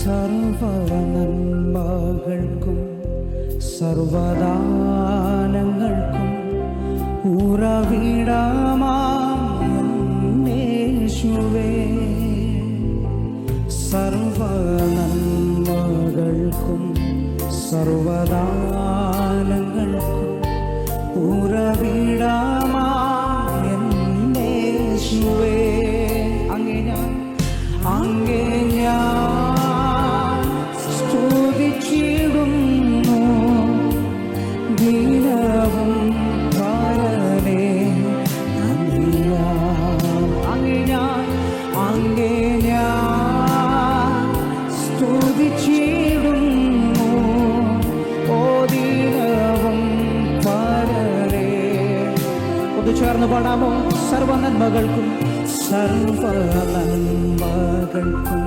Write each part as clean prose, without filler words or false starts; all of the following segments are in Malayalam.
സർവനന്മകൾക്കും സർവദാനങ്ങൾക്കും ഉറവിടമാം യേശുവേ, സർവനന്മകൾക്കും സർവദാനങ്ങൾക്കും ഉറവിടമാം യേശുവേ, അങ്ങേ ഞാൻ സ്തുതിച്ചിടുന്നു ദിനവും പരനേ അങ്ങേ ഞാൻ സ്തുതിച്ചിടുന്നു ഓ ദിനവും പരനേ. ഒന്ന് ചേർന്ന് പാടാമോ? സർവനന്മകൾക്കും സർവനന്മകൾക്കും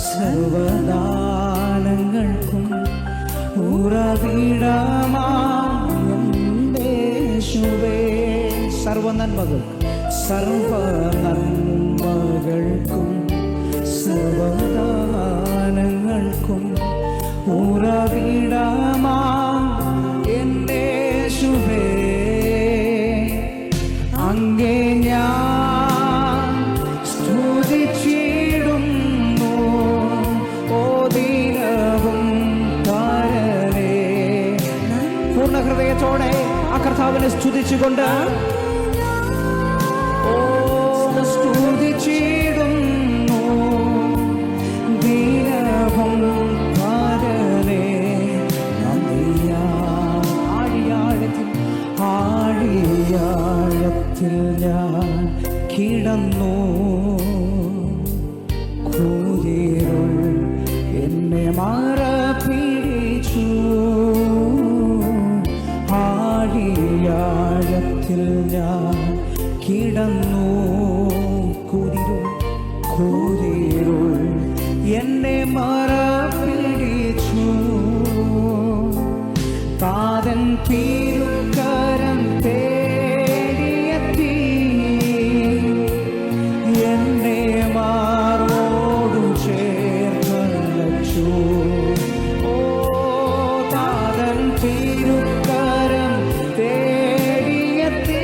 സർവദാനങ്ങൾക്കും ഉറവിടമാം യേശുവേ, സർവനന്മകൾക്കും സർവനന്മകൾക്കും സർവദാനങ്ങൾക്കും ഉറവിടമാം യേശുവേ, അങ്ങേ ഞാൻ സ്തുതിച്ചിടുന്നു ഓ ദിനവും പരനേ. പൂർണ്ണ ഹൃദയത്തോടെ ആ കർത്താവിനെ സ്തുതിച്ചുകൊണ്ട് സ്തുതിച്ചിടുന്നു ദിനവും പരനേ. ആഴിയാഴത്തിൽ ഞാൻ കിടന്നു, കൂരിരുൾ എന്നെ മറപിടിച്ചു. ആഴിയാഴത്തിൽ ഞാൻ കിടന്നു, കൂരിരുൾ എന്നെ മറപിടിച്ചു. താതൻ തിരുക്കരം തേടിയെത്തി എന്നെ മാറോടു ചേർന്നു. ഓ താതൻ തിരുക്കരം തേടിയെത്തി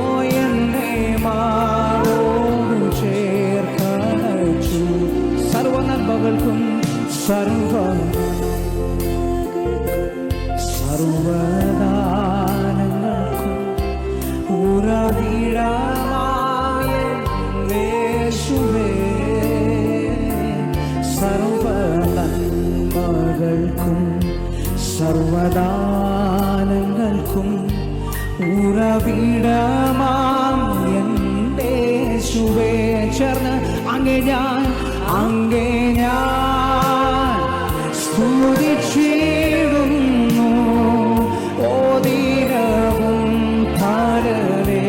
ഓ എന്നെ മാറോടു ചേർന്നു. സർവനന്മകൾക്കും സർവദാനങ്ങൾക്കും ഉറവിടമാം യേശുവേ, സർവനന്മകൾക്കും സർവദാനങ്ങൾക്കും ഉറവിടമാം യേശുവേ. ചേർന്ന് അങ്ങേ ഞാൻ സ്തുതിച്ചിടുന്നു ഓ ദിനവും പരനേ.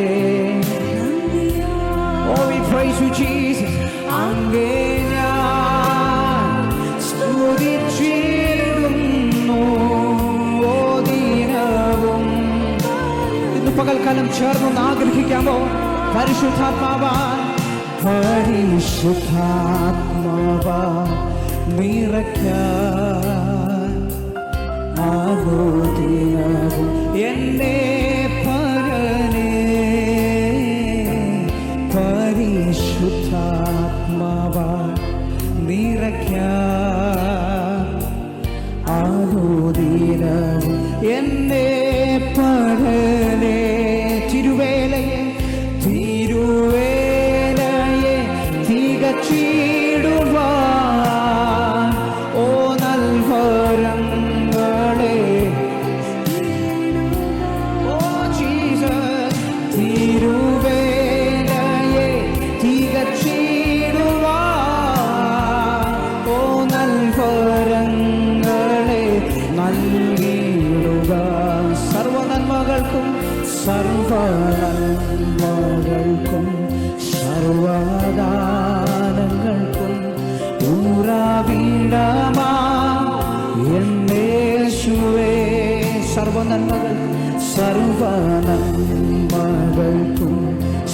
Oh, we praise you, Jesus. അങ്ങേ ഞാൻ സ്തുതിച്ചിടുന്നു ഓ ദിനവും. ഇന്ന് പകൽക്കാലം ചേർന്നൊന്ന് ആഗ്രഹിക്കാമോ? പരിശുദ്ധാത്മാവാൻ നിറയ്ക്കാൻ ആലോദിനവും എന്നെ പരനേ. പരിശുദ്ധാത്മാവാൻ നിറയ്ക്കാൻ ആലോദിനവും എന്നെ പരനേ. തിരുവേലയെ തികച്ചിടുവാൻ ഓ നൽവരങ്ങളെ ഓ ജീസസ്. തിരുവേലയെ തികച്ചിടുവാൻ ഓ നൽവരങ്ങളെ നൽകിയിടുക. സർവനന്മകൾക്കും സർവനന്മകൾക്കും സർവദാനങ്ങൾക്കും ഉറവിടമാം യേശുവേ, സർവനന്മകൾക്കും സർവനന്മകൾക്കും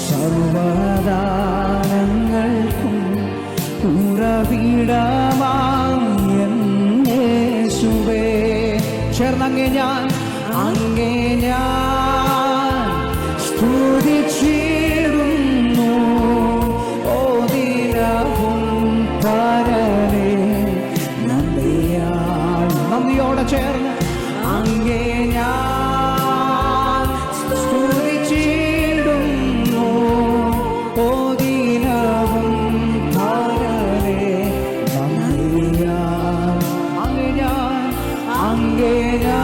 സർവദാനങ്ങൾക്കും ഉറവിടമാം എൻ യേശുവേ. ചേർന്നങ്ങേ ഞാൻ സ്തുതിച്ചിടുന്നു. ഓ ദിനവും പരനേ നന്ദിയോടെ ചേർന്ന് അങ്ങേ ഞാൻ സ്തുതിച്ചിടുന്നു. ഓ ദിനവും പരനേ നന്ദിയാൽ അങ്ങേ ഞാൻ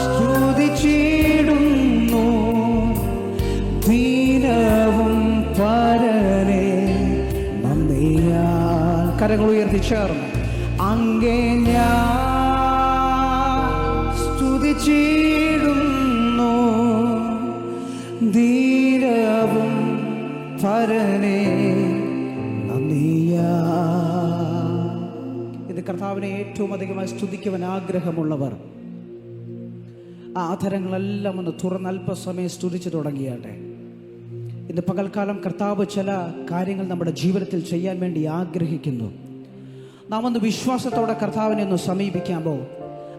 സ്തുതിച്ചിടുന്നു. ദിനവും പരനേ നന്ദിയാൽ. കരങ്ങൾ ഉയർത്തി ചേർന്ന് അങ്ങേ ഞാൻ സ്തുതിച്ചിടുന്നു. ദിനവും പരനേ നന്ദിയാൽ. ഇത് കർത്താവിനെ ഏറ്റവും അധികമായി സ്തുതിക്കുവാൻ ആഗ്രഹമുള്ളവർ ആ ആധരങ്ങളെല്ലാം ഒന്ന് തുറന്ന് അല്പസമയം സ്തുതിച്ചു തുടങ്ങിയാട്ടെ. ഇന്ന് പകൽക്കാലം കർത്താവ് ചില കാര്യങ്ങൾ നമ്മുടെ ജീവിതത്തിൽ ചെയ്യാൻ വേണ്ടി ആഗ്രഹിക്കുന്നു. നാം ഒന്ന് വിശ്വാസത്തോടെ കർത്താവിനെ ഒന്ന് സമീപിക്കുമ്പോൾ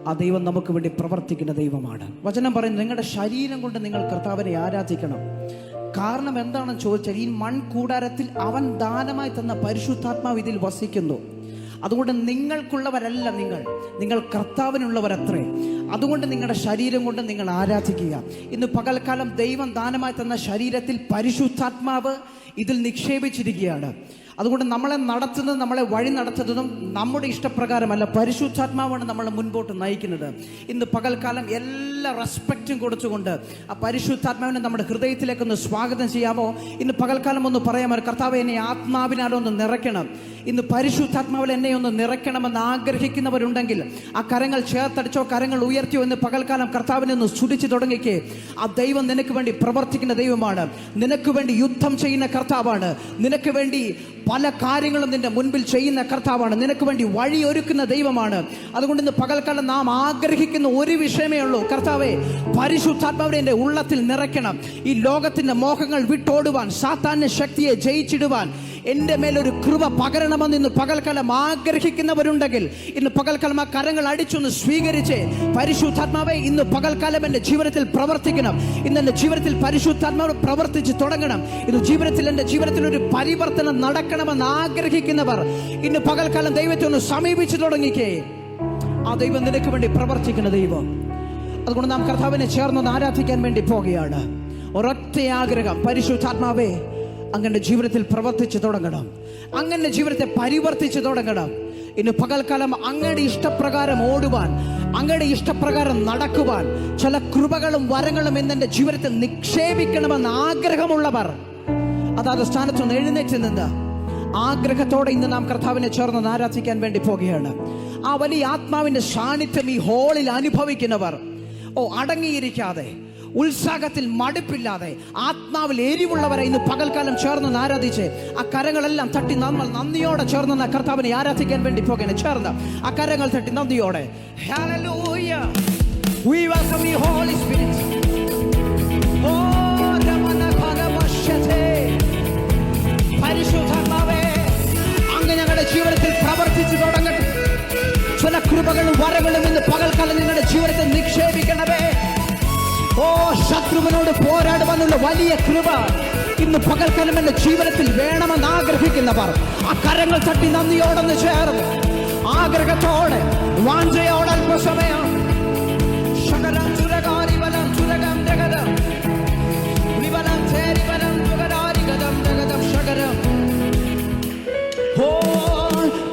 ആ ദൈവം നമുക്ക് വേണ്ടി പ്രവർത്തിക്കുന്ന ദൈവമാണ്. വചനം പറയുന്നത് നിങ്ങളുടെ ശരീരം കൊണ്ട് നിങ്ങൾ കർത്താവിനെ ആരാധിക്കണം. കാരണം എന്താണെന്ന് ചോദിച്ചാൽ ഈ മൺകൂടാരത്തിൽ അവൻ ദാനമായി തന്ന പരിശുദ്ധാത്മാവ് ഇതിൽ വസിക്കുന്നു. അതുകൊണ്ട് നിങ്ങൾക്കുള്ളവരല്ല നിങ്ങൾ കർത്താവിനുള്ളവരത്രേ. അതുകൊണ്ട് നിങ്ങളുടെ ശരീരം കൊണ്ട് നിങ്ങൾ ആരാധിക്കുക. ഇന്ന് പകൽക്കാലം ദൈവം ദാനമായി തന്ന ശരീരത്തിൽ പരിശുദ്ധാത്മാവ് ഇതിൽ നിക്ഷേപിച്ചിരിക്കുകയാണ്. അതുകൊണ്ട് നമ്മളെ നടത്തുന്നത്, നമ്മളെ വഴി നടത്തുന്നതും നമ്മുടെ ഇഷ്ടപ്രകാരമല്ല, പരിശുദ്ധാത്മാവാണ് നമ്മളെ മുൻപോട്ട് നയിക്കുന്നത്. ഇന്ന് പകൽക്കാലം എല്ലാ റെസ്പെക്റ്റും കൊടുത്തുകൊണ്ട് ആ പരിശുദ്ധാത്മാവിനെ നമ്മുടെ ഹൃദയത്തിലേക്കൊന്ന് സ്വാഗതം ചെയ്യാമോ? ഇന്ന് പകൽക്കാലം ഒന്ന് പറയാമോ, കർത്താവ് എന്നെ ആത്മാവിനാലൊന്ന് നിറയ്ക്കണം, ഇന്ന് പരിശുദ്ധാത്മാവിൽ എന്നെ ഒന്ന് നിറയ്ക്കണമെന്ന് ആഗ്രഹിക്കുന്നവരുണ്ടെങ്കിൽ ആ കരങ്ങൾ ചേർത്തടിച്ചോ, കരങ്ങൾ ഉയർത്തിയോ എന്ന് പകൽക്കാലം കർത്താവിനെ ഒന്ന് സ്തുതിച്ചു തുടങ്ങിക്കേ. ആ ദൈവം നിനക്ക് വേണ്ടി പ്രവർത്തിക്കുന്ന ദൈവമാണ്, നിനക്ക് വേണ്ടി യുദ്ധം ചെയ്യുന്ന കർത്താവാണ്, നിനക്ക് വേണ്ടി പല കാര്യങ്ങളും നിന്റെ മുൻപിൽ ചെയ്യുന്ന കർത്താവാണ്, നിനക്ക് വേണ്ടി വഴിയൊരുക്കുന്ന ദൈവമാണ്. അതുകൊണ്ട് ഇന്ന് പകൽക്കാലം നാം ആഗ്രഹിക്കുന്ന ഒരു വിഷയമേ ഉള്ളൂ, കർത്താവേ പരിശുദ്ധാത്മാവിനെ എൻ്റെ ഉള്ളത്തിൽ നിറയ്ക്കണം. ഈ ലോകത്തിന്റെ മോഹങ്ങൾ വിട്ടോടുവാൻ, സാത്താന്റെ ശക്തിയെ ജയിച്ചിടുവാൻ എൻ്റെ മേലൊരു കൃപ പകരണമെന്ന് ഇന്ന് പകൽക്കാലം ആഗ്രഹിക്കുന്നവരുണ്ടെങ്കിൽ ഇന്ന് പകൽക്കാലം ആ കരങ്ങൾ അടിച്ചൊന്ന് സ്വീകരിച്ച്, പരിശുദ്ധാത്മാവെ ഇന്ന് പകൽക്കാലം എൻ്റെ ജീവിതത്തിൽ പ്രവർത്തിക്കണം, ഇന്ന് എൻ്റെ ജീവിതത്തിൽ പരിശുദ്ധാത്മാവ് പ്രവർത്തിച്ച് തുടങ്ങണം, ഇന്ന് എൻ്റെ ജീവിതത്തിൽ ഒരു പരിവർത്തനം നടക്കണമെന്ന് ആഗ്രഹിക്കുന്നവർ ഇന്ന് പകൽക്കാലം ദൈവത്തെ ഒന്ന് സമീപിച്ചു തുടങ്ങിക്കേ. ആ ദൈവം നിനക്ക് വേണ്ടി പ്രവർത്തിക്കുന്ന ദൈവം. അതുകൊണ്ട് നാം കർത്താവിനെ ചേർന്നൊന്ന് ആരാധിക്കാൻ വേണ്ടി പോകുകയാണ്. ഒരൊറ്റ ആഗ്രഹം, പരിശുദ്ധാത്മാവേ അങ്ങയുടെ ജീവിതത്തിൽ പ്രവർത്തിച്ചു തുടങ്ങണം, അങ്ങയുടെ ജീവിതത്തെ പരിവർത്തിച്ചു തുടങ്ങണം. ഇന്ന് പകൽക്കാലം അങ്ങയുടെ ഇഷ്ടപ്രകാരം ഓടുവാൻ, അങ്ങയുടെ ഇഷ്ടപ്രകാരം നടക്കുവാൻ ചില കൃപകളും വരങ്ങളും എന്നെ ജീവിതത്തിൽ നിക്ഷേപിക്കണമെന്ന് ആഗ്രഹമുള്ളവർ അതാത് സ്ഥാനത്തുനിന്ന് എഴുന്നേറ്റ് നിന്ന് ആഗ്രഹത്തോടെ ഇന്ന് നാം കർത്താവിനെ ചേർന്ന് ആരാധിക്കാൻ വേണ്ടി പോകുകയാണ്. ആ വലിയ ആത്മാവിന്റെ സാന്നിധ്യം ഈ ഹോളിൽ അനുഭവിക്കുന്നവർ അടങ്ങിയിരിക്കാതെ, ഉത്സാഹത്തിൽ മടുപ്പില്ലാതെ, ആത്മാവിൽ എരിവുള്ളവരെ ഇന്ന് പകൽക്കാലം ചേർന്ന് ആരാധിച്ച് ആ കരങ്ങളെല്ലാം തട്ടി നമ്മൾ നന്ദിയോടെ ചേർന്ന് കർത്താവിനെ ആരാധിക്കാൻ വേണ്ടി പോകുകയാണ്. ചേർന്ന് ആ കരങ്ങൾ തട്ടി നന്ദിയോടെ Hallelujah. We welcome you, Holy Spirit. പരിശുദ്ധാത്മാവേ അങ്ങ് ഞങ്ങളുടെ ജീവിതത്തിൽ പ്രവർത്തിച്ചു തുടങ്ങട്ടെ. ചില കൃപകളും വരങ്ങളും ഇന്ന് പകൽക്കാലം നിങ്ങളുടെ ജീവിതത്തിൽ നിക്ഷേപിക്കണമേ. ശത്രുവിനോട് പോരാടുവാനുള്ള വലിയ കൃപ ഇന്ന് പകൽക്കാലം എന്റെ ജീവിതത്തിൽ വേണമെന്ന് ആഗ്രഹിക്കുന്നവർ ആ കരങ്ങൾ തട്ടി നന്ദിയോടൊന്ന് ചേർന്ന് ആഗ്രഹത്തോടെ വാഞ്ചയോടെ അല്പസമയം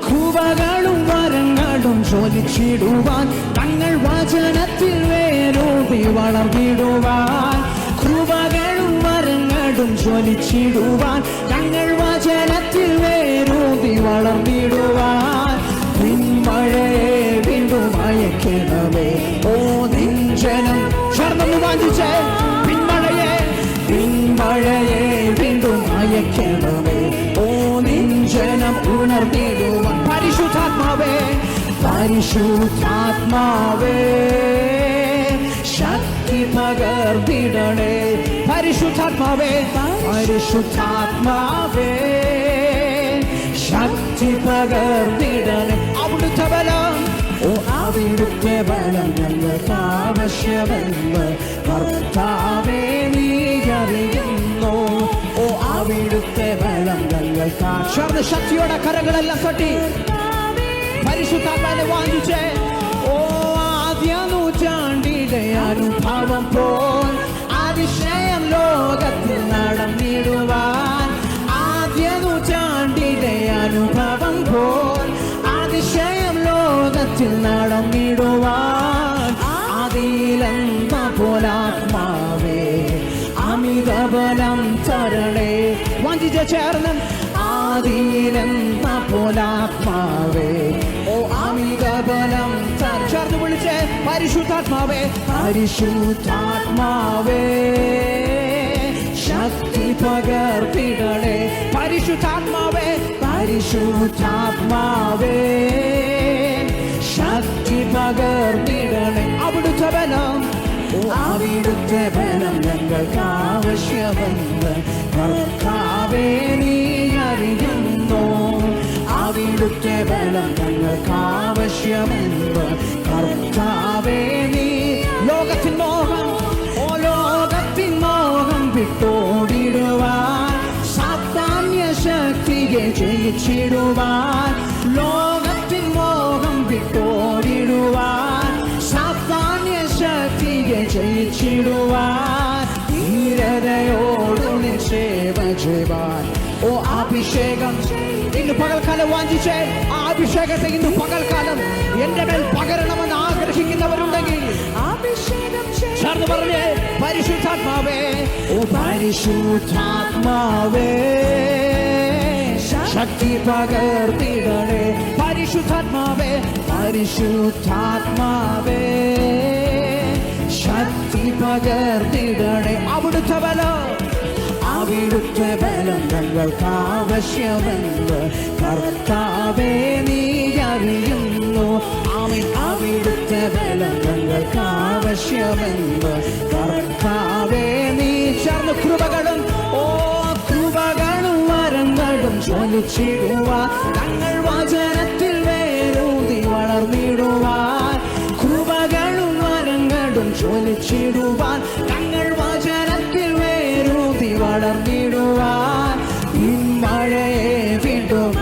കൃപകളും വരങ്ങളും ജ്വലിച്ചിടുവാൻ, തങ്ങൾ വചനത്തിൽ വേരൂന്നി വളർന്നിടുവാൻ, കൃപകളും വരങ്ങളും ജ്വലിച്ചിടുവാൻ, തങ്ങൾ വചനത്തിൽ വേരൂന്നി വളർന്നിടുവാൻ, പിന്മഴയെ വീണ്ടും അയക്കണമേ. നിഞ്ചനം ചേർന്നൊന്ന് വാഞ്ചിച്ചേ, പിന്മഴയെ വീണ്ടും അയക്കണമേ. നിഞ്ചനം ഉണർന്നിടുവാൻ പരിശുദ്ധാത്മാവേ, പരിശുദ്ധാത്മാവേ ശക്തി പകർന്നിടണേ. പരിശുദ്ധാത്മാവേ, പരിശുദ്ധാത്മാവേ ശക്തി പകർന്നിടണേ. അവിടുത്തെ ബലം, ഓ അവിടുത്തെ ബലം ഞങ്ങൾക്ക് ആവശ്യമെന്ന് കർത്താവേ നീ അറിയുന്നു. ഓ അവിടുത്തെ ബലം ഞങ്ങൾക്ക് ചേർന്ന് ശക്തിയോടെ കരങ്ങളെല്ലാം തട്ടി പരിശുദ്ധാത്മാവിനെ വാങ്ങിച്ചേ. ഓ ആദ്യ നൂറ്റാണ്ടിലെ അനുഭവം പോൽ അതിശയം ലോകത്തിൽ നടന്നിടുവാൻ. ആദ്യ നൂറ്റാണ്ടിലെ അനുഭവം പോൽ അതിശയം ലോകത്തിൽ നടന്നിടുവാൻ. അതിലെന്ന പോലാത്മാവേ അമിത ബലം തരണേ. വഞ്ചിച്ച ചേർന്ന് ആദിയിലെന്ന പോലാത്മാവേ ഓ അമിത ബലം ചേർന്ന് വിളിച്ചേ. പരിശുദ്ധാത്മാവേ, പരിശുദ്ധാത്മാവേ ശക്തി പകർത്തിടണേ. പരിശുദ്ധാത്മാവേ, പരിശുദ്ധാത്മാവേ ശക്തി പകർത്തിടണേ. അവിടുത്തെ ബലം, ഓ അവിടുത്തെ ബലം ഞങ്ങൾക്ക് ആവശ്യമെന്ന് കർത്താവേ നീ അറിയുന്നു. അവിടുത്തെ ബലം ഞങ്ങൾക്ക് ആവശ്യമെന്ന് കർത്താവേ നീ. ലോകത്തിൻ മോഹം, ഓ ലോകത്തിൻ മോഹം വിട്ടോടിടുവാൻ, സാത്താന്യ ശക്തിയെ ജയിച്ചിടുവാൻ. ലോകത്തിൻ മോഹം വിട്ടോടിടുവാൻ, സാത്താന്യ ശക്തിയെ ജയിച്ചിടുവാൻ. ധീരതയോടു നിക്ഷേപ ചെയ്യുവാൻ. ഓ അഭിഷേകം ഇന്ന് പകൽക്കാലം വാഞ്ചിച്ചേ. ആ അഭിഷേകത്തെ ഇന്ന് പകൽക്കാലം എന്റെ മേൽ പകരണമെന്ന് ആഗ്രഹിക്കുന്നവരുണ്ടെങ്കിൽ ചേർന്ന് പറഞ്ഞേ. പരിശുദ്ധാത്മാവേ, ഓ പരിശുദ്ധാത്മാവേ ശക്തി പകർത്തിടണേ. പരിശുദ്ധാത്മാവേ, പരിശുദ്ധാത്മാവേ ശക്തി പകർത്തിടണേ. അവിടുത്തെ ബലം, അവിടുത്തെ ബലം ഞങ്ങൾക്ക് ആവശ്യമെന്ന് കർത്താവേ നീ അറിയുന്നു. ആമേൻ. അവിടുത്തെ ബലം ഞങ്ങൾക്ക് ആവശ്യമെന്ന് കർത്താവേ നീ. ചേർന്ന് കൃപകളും, ഓ കൃപകളും വരങ്ങളും ജ്വലിച്ചിടുവാൻ, തങ്ങൾ വചനത്തിൽ വേരൂതി വളർന്നിടുവാൻ. കൃപകളും വരങ്ങളും ജ്വലിച്ചിടുവാൻ, തങ്ങൾ വചനത്തിൽ വേരൂതി വളർന്നിടുവാൻ. മഴയെ വീണ്ടും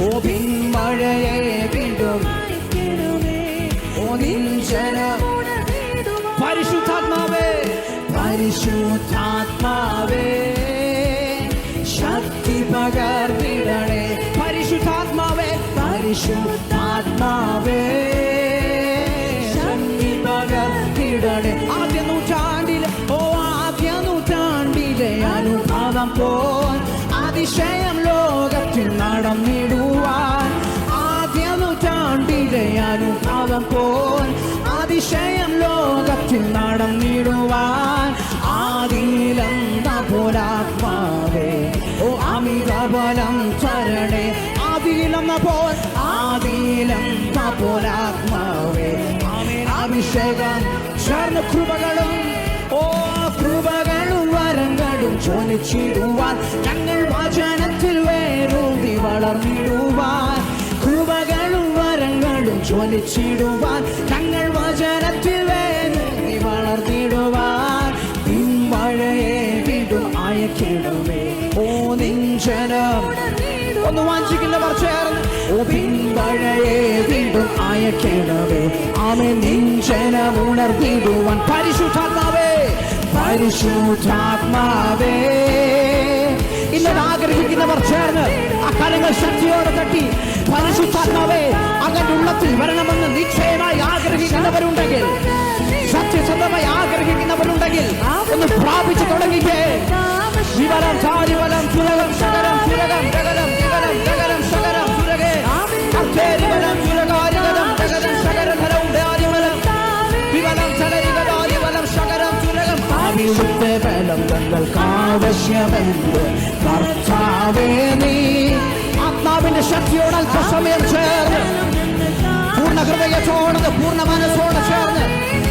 ഓ പിന്മഴയെ വീണ്ടും ഓ നിഞ്ചന. പരിശുദ്ധാത്മാവേ, പരിശുദ്ധാത്മാവേ ശക്തി പകർന്നിടണേ. പരിശുദ്ധാത്മാവേ, പരിശുദ്ധാത്മാവേ ശക്തി പകർന്നിടണേ. ആദ്യ നൂറ്റാണ്ടിലെ, ഓ ആദ്യ നൂറ്റാണ്ടിലെ അനുഭവം പോൽ അതിശയം ലോകത്തിൽ നടന്നിടുവാൻ. ആദ്യ നൂറ്റാണ്ടിലെ അനുഭവം പോൽ അതിശയം ലോകത്തിൽ നടന്നിടുവാൻ. ആദിയിലെന്ന പോലാത്മാവേ ഓ അമിത ബലം തരണേ. ആദിയിലെന്ന പോൽ, ആദിയിലെന്ന പോലാത്മാവേ ആമേൻ. അഭിഷേകം ചേർന്ന് കൃപകളും, ഓ കൃപകളും വരങ്ങളും ജ്വലിച്ചിടുവാൻ, ഞങ്ങൾ വചനത്തിൽ വേരൂതി വളർന്നിടുവാൻ. കൃപകളും വരങ്ങളും ജ്വലിച്ചിടുവാൻ, ഞങ്ങൾ വചനത്തിൽ വേരൂതി വളർന്നിടുവാൻ. പിന്മഴയെ വീണ്ടും അയക്കിടുമേ. ഓ നിഞ്ചനം ഒന്ന് വാഞ്ചിക്കുന്നവർ ചേർന്ന് ഓ പിന്മഴയെ വീണ്ടും അയക്കിടമേ. ആമേൻ. നിഞ്ചനം ഉണർന്നിടുവാൻ. പരിശുദ്ധാത്മാവേ, പരിശുദ്ധാത്മാവേ ഇന്നത് ആഗ്രഹിക്കുന്നവർ ചേർന്ന് ആ കരങ്ങൾ ശക്തിയോടെ തട്ടി പരിശുദ്ധാത്മാവേ അങ്ങന്റെ ഉള്ളത്തിൽ വരണമെന്ന് നിശ്ചയമായി ആഗ്രഹിക്കുന്നവരുണ്ടെങ്കിൽ, സത്യസന്ധമായി ആഗ്രഹിക്കുന്നവരുണ്ടെങ്കിൽ ഒന്ന് പ്രാപിച്ചു തുടങ്ങിക്കേ. ശിവരം ചാരിവലം സുരകം ശകരം സുരകം ജഗരം ജഗരം ജഗരം ശകരം സുരകേ അർത്ഥേരിവലം സുരകാരിവലം ജഗരം ശകരധരം ധാരിവലം വിവലം ചലരിവലാരിവലം ശകരം സുരകം. അവിടുത്തെ ബലം ഞങ്ങൾക്ക് ആവശ്യമെന്ന് കർത്താവേ നീ. ആത്മാവിന്റെ ശക്തിയോട് അല്പസമയം ചേർന്ന് പൂർണ്ണ ഹൃദയത്തോടെ പൂർണ്ണ മനസ്സോടെ ചേർന്ന്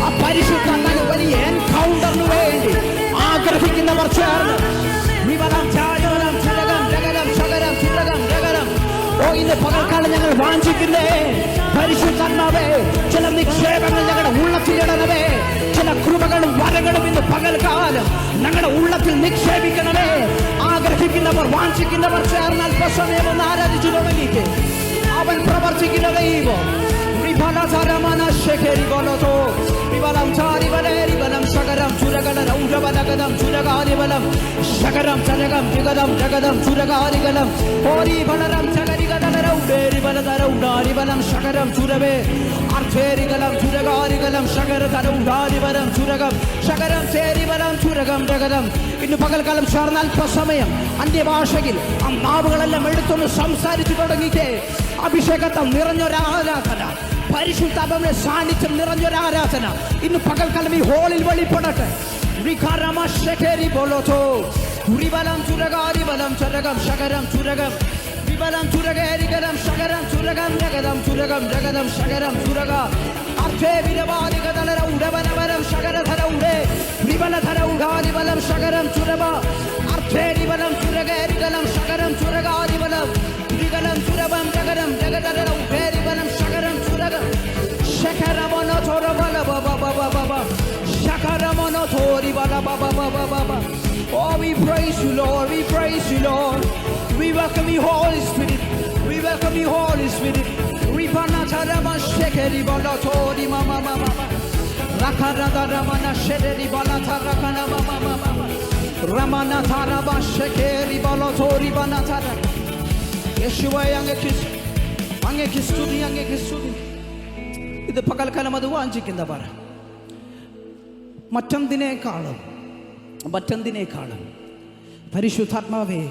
ആ പരിശുദ്ധ വലിയ എൻകൗണ്ടറിന് വേണ്ടി ആഗ്രഹിക്കുന്നവർ വാഞ്ചിക്കുന്നവർ ചേർന്ന് ഇന്ന് പകൽക്കാലം ഞങ്ങൾ വാഞ്ചിക്കുന്നേ. പരിശുദ്ധാത്മാവേ, ചില നിക്ഷേപങ്ങൾ ഞങ്ങളുടെ ഉള്ളത്തിലിടണമേ. ചില കൃപകളും വരങ്ങളും ഇന്ന് പകൽക്കാലം ഞങ്ങളുടെ ഉള്ളത്തിൽ നിക്ഷേപിക്കണമേ. ആഗ്രഹിക്കുന്നവർ വാഞ്ചിക്കുന്നവർ ചേർന്ന് അല്പസമയം ഒന്ന് ആരാധിച്ചു തുടങ്ങിയിട്ട് അവൻ പ്രവർത്തിക്കുന്ന ദൈവം. ഇന്ന് പകൽക്കാലം ചേർന്ന അല്പസമയം അന്യഭാഷയിൽ ആ നാവുകളെല്ലാം എടുത്തൊന്ന് സംസാരിച്ചു തുടങ്ങിയിട്ട് അഭിഷേകത്തെ നിറഞ്ഞൊരാരാധന, പരിശുദ്ധാത്മാവിന്റെ സാന്നിധ്യം നിറഞ്ഞൊരാരാധന ഇന്ന് പകൽക്കാലം ഈ ഹോളിൽ വെളിപ്പെടട്ടെ. Oh, we praise you, Lord. We praise you, Lord. We welcome you, Holy Spirit. We welcome you, Holy Spirit. Ribanatharama shekeri balatori mama mama. Rakaradarama shekeri balatharakana mama mama. Ramanatharama shekeri balatori banathara. Yeshua angeki studi. ഇത് പകൽക്കാലം അത് വാഞ്ചിക്കുന്നവർ മറ്റെന്തിനേക്കാളും പരിശുദ്ധാത്മാവേ,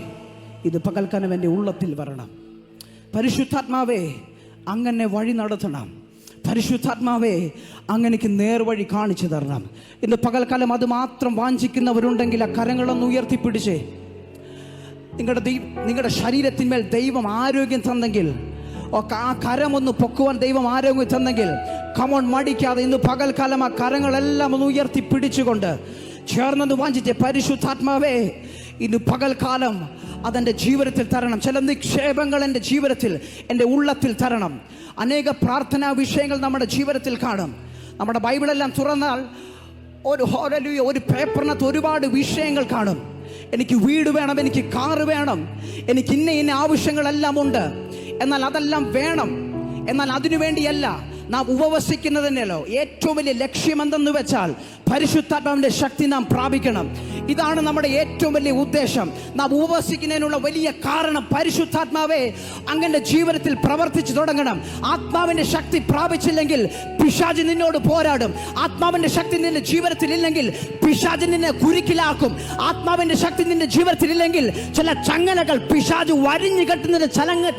ഇത് പകൽക്കാലം എൻ്റെ ഉള്ളത്തിൽ വരണം. പരിശുദ്ധാത്മാവേ, അങ്ങനെ വഴി നടത്തണം. പരിശുദ്ധാത്മാവേ, അങ്ങനെക്ക് നേർവഴി കാണിച്ചു തരണം. ഇന്ന് പകൽക്കാലം അത് മാത്രം വാഞ്ചിക്കുന്നവരുണ്ടെങ്കിൽ ആ കരങ്ങളൊന്ന് ഉയർത്തിപ്പിടിച്ചേ. നിങ്ങളുടെ ശരീരത്തിന്മേൽ ദൈവം ആരോഗ്യം തന്നെങ്കിൽ, ആ കരമൊന്ന് പൊക്കുവാൻ ദൈവം ആരോഗ്യം തന്നെങ്കിൽ, കമോൺ മടിക്കാതെ ഇന്ന് പകൽക്കാലം ആ കരങ്ങളെല്ലാം ഒന്ന് ഉയർത്തി പിടിച്ചുകൊണ്ട് ചേർന്നത് വാഞ്ചിച്ച് പരിശുദ്ധാത്മാവേ, ഇന്ന് പകൽക്കാലം അതെൻ്റെ ജീവിതത്തിൽ തരണം. ചില നിക്ഷേപങ്ങൾ എൻ്റെ ജീവിതത്തിൽ, എൻ്റെ ഉള്ളത്തിൽ തരണം. അനേക പ്രാർത്ഥനാ വിഷയങ്ങൾ നമ്മുടെ ജീവിതത്തിൽ കാണും. നമ്മുടെ ബൈബിളെല്ലാം തുറന്നാൽ ഒരു പേപ്പറിനകത്ത് ഒരുപാട് വിഷയങ്ങൾ കാണും. എനിക്ക് വീട് വേണം, എനിക്ക് കാറ് വേണം, എനിക്ക് ഇന്ന ആവശ്യങ്ങളെല്ലാം ഉണ്ട്. എന്നാൽ അതെല്ലാം വേണം, എന്നാൽ അതിനുവേണ്ടിയല്ല നാം ഉപവസിക്കുന്നതിനല്ലോ ഏറ്റവും വലിയ ലക്ഷ്യമെന്തെന്ന് വെച്ചാൽ പരിശുദ്ധാത്മാവിന്റെ ശക്തി നാം പ്രാപിക്കണം. ഇതാണ് നമ്മുടെ ഏറ്റവും വലിയ ഉദ്ദേശം. നാം ഉപവസിക്കുന്നതിനുള്ള വലിയ കാരണം പരിശുദ്ധാത്മാവേ അങ്ങനെ ജീവിതത്തിൽ പ്രവർത്തിച്ചു തുടങ്ങണം. ആത്മാവിന്റെ ശക്തി പ്രാപിച്ചില്ലെങ്കിൽ പിശാച് നിന്നോട് പോരാടും. ആത്മാവിന്റെ ശക്തി നിന്റെ ജീവിതത്തിൽ ഇല്ലെങ്കിൽ പിശാച് നിന്നെ കുരുക്കിലാക്കും. ആത്മാവിന്റെ ശക്തി നിന്റെ ജീവിതത്തിൽ ഇല്ലെങ്കിൽ ചില ചങ്ങലകൾ പിശാച് വരിഞ്ഞു കെട്ടുന്ന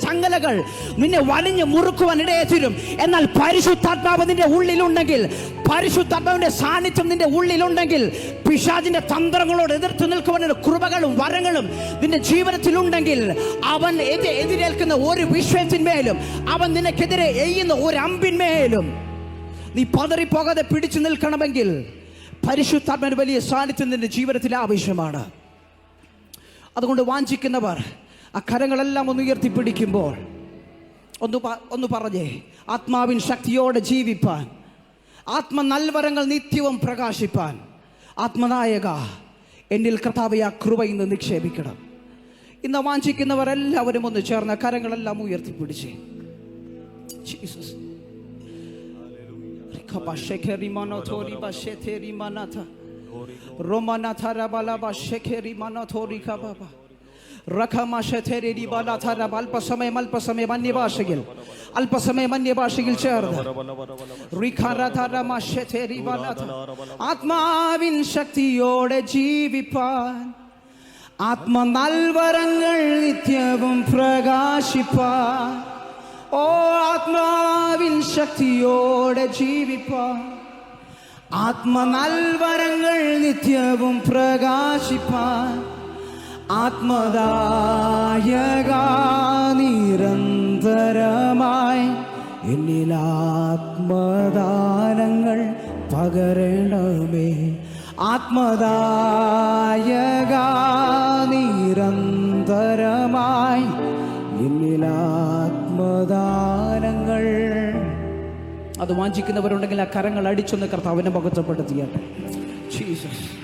ചങ്ങലകൾ നിന്നെ വരിഞ്ഞ് മുറുക്കുവാൻ ഇടയെ തീരും. എന്നാൽ പരിശുദ്ധാത്മാവ് നിന്റെ ഉള്ളിലുണ്ടെങ്കിൽ, പരിശുദ്ധാത്മാവിന്റെ സാന്നിധ്യം നിന്റെ ഉള്ളിലുണ്ടെങ്കിൽ, പിശാചിന്റെ തന്ത്രങ്ങളോട് എതിർത്ത് നിൽക്കുവാനുള്ള കൃപകളും വരങ്ങളും നിന്റെ ജീവിതത്തിലുണ്ടെങ്കിൽ, അവൻ എതിരേൽക്കുന്ന ഒരു വിഷയത്തിന്മേലും, അവൻ നിനക്കെതിരെ എയ്യുന്ന ഒരു അമ്പിന്മേലും നീ പതറിപ്പോകാതെ പിടിച്ചു നിൽക്കണമെങ്കിൽ പരിശുദ്ധാത്മാവിന്റെ വലിയ സാന്നിധ്യം നിന്റെ ജീവിതത്തിൽ ആവശ്യമാണ്. അതുകൊണ്ട് വാഞ്ചിക്കുന്നവർ ആ കരങ്ങളെല്ലാം ഒന്ന് ഉയർത്തിപ്പിടിക്കുമ്പോൾ ഒന്ന് പറഞ്ഞേ, ആത്മാവിൻ ശക്തിയോടെ ജീവിപ്പാൻ, ആത്മനൽവരങ്ങൾ നിത്യവും പ്രകാശിപ്പാൻ, ആത്മനായക എന്നിൽ കർത്താവേ ആ കൃപ ഇന്ന് നിക്ഷേപിക്കണം. ഇന്ന് വാഞ്ചിക്കുന്നവരെല്ലാവരും ഒന്ന് ചേർന്ന കരങ്ങളെല്ലാം ഉയർത്തിപ്പിടിച്ച് ജീസസ് അല്പസമയം ചേർന്ന് ആത്മാവിൻ ശക്തിയോടെ ജീവിപ്പാൻ, ആത്മനൽവരങ്ങൾ നിത്യവും പ്രകാശിപ്പാൻ, ഓ ആത്മാവിൻ ശക്തിയോടെ ജീവിപ്പാൻ, ആത്മനൽവരങ്ങൾ നിത്യവും പ്രകാശിപ്പാൻ, ആത്മദായക നിരന്തരമായി എന്നിൽ ആത്മദാനങ്ങൾ പകരണമേ. ആത്മദായക നിരന്തരമായി എന്നിലാത്മദാനങ്ങൾ. അത് വാഞ്ചിക്കുന്നവരുണ്ടെങ്കിൽ ആ കരങ്ങൾ അടിച്ചൊന്ന് കർത്താവിനെ മഹത്വപ്പെടുത്തിയാട്ടെ. ജീസസ്.